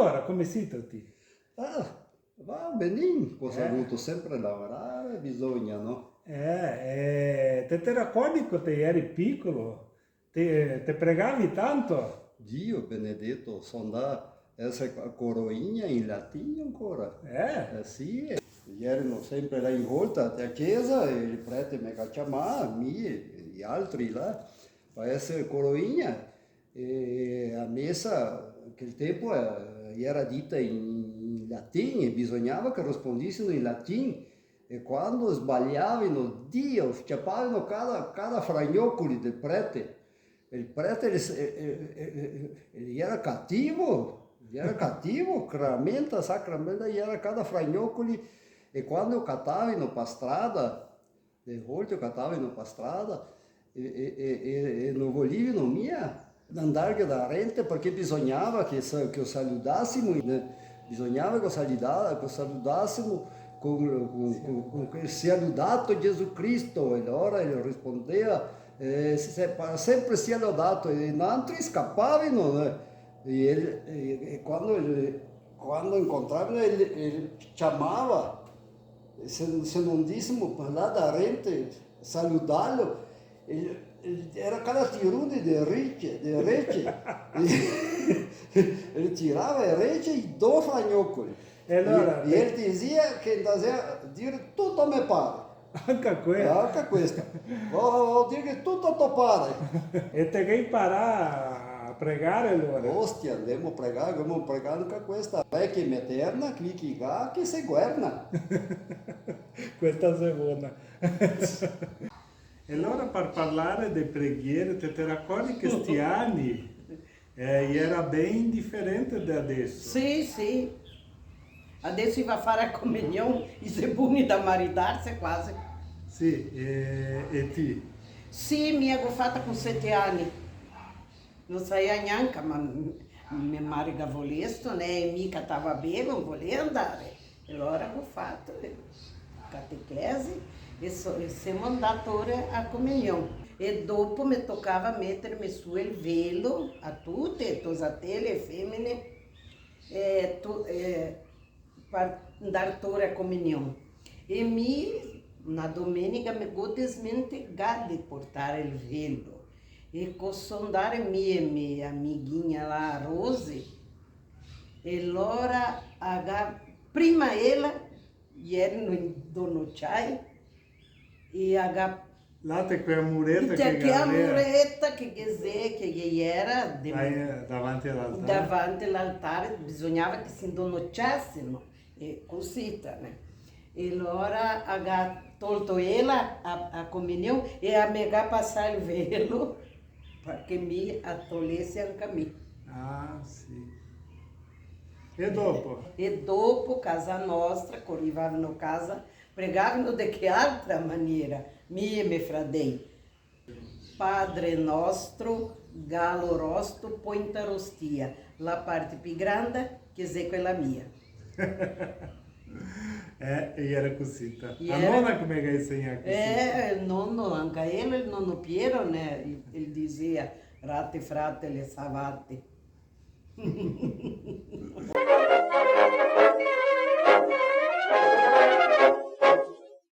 allora, come siete? Va benissimo, cosa ha avuto sempre lavorare, bisogna, no? Te ricordi quando eri piccolo? Te pregavi tanto? Dio benedetto, sono da essere coroigna in latino ancora. Sì, erano sempre là in volta a chiesa e il prete mi chiamava, mi e gli altri là, per essere coroigna. E a messa, che il tempo era dita in latino e bisognava che rispondessero in latino. E quando sbagliavano, Dio, scappavano cada fragnocoli del prete. Il prete gli era cattivo, chiaramente, sacramento, gli era cada fragnocoli. E quando cattavano per strada, le volte cattavano per strada, e non volevano mia andare da rente perché bisognava che saludassimo, bisognava che saludassimo con quel sia lodato Gesù Cristo, e allora lui rispondeva sempre sia lodato, e in altri scappavano, e quando incontravano chiamava, se non dissimo parlare da rente, salutarlo, era cada tirone di rece, e tirava il rece e due fragnocoli. E allora, E ele dizia che andava dire tutto a me pare. anche quello. Anche questa. Vuol dire che tutto a te pare. E te che imparare a pregare allora? Ostia, andiamo a pregare anche questa. Vecchia e eterna, qui che si guarda. Questa seconda. E allora per parlare di preghiere, te ricordi che questi anni era ben differente da adesso? Sì, sì. Adesso va a fare a comunione, i sebuni da maritarsi quasi. Sì, e ti? Sì, mi avevo fatta con 7 anni. Non sapevo neanche, ma mia madre volesse, né? Mica stava bene, non voleva andare. E allora ho fatto catechesi e siamo andati ora a comunione. E dopo mi toccava mettermi su il velo a tutte, tosatelle e femmine, per andare ora a comunione. E na domenica mi ho dimenticato di portare il velo. E posso andare mia amiguinha lá, a Rose, e allora prima ela, ieri no dono Chai, e Là c'è quella muretta che a muretta che dizer che era davanti all'altare. Davanti all'altare bisognava che si indonocciassero, e così, né? E allora ha tolto ela a comunione e a me passare il velo perché mi togliesse anche a me. Ah, sì. E dopo? E dopo, casa nostra, che arrivavano a casa, pregavano di che altra maniera, mia e miei fratelli. Padre nostro, galo rosto, pointa rostia, la parte più grande, che è quella mia. E era così. A Era- nonna come che insegna così? Il nonno, anche il nonno Piero, né? Ele dizia, rate frate le savate.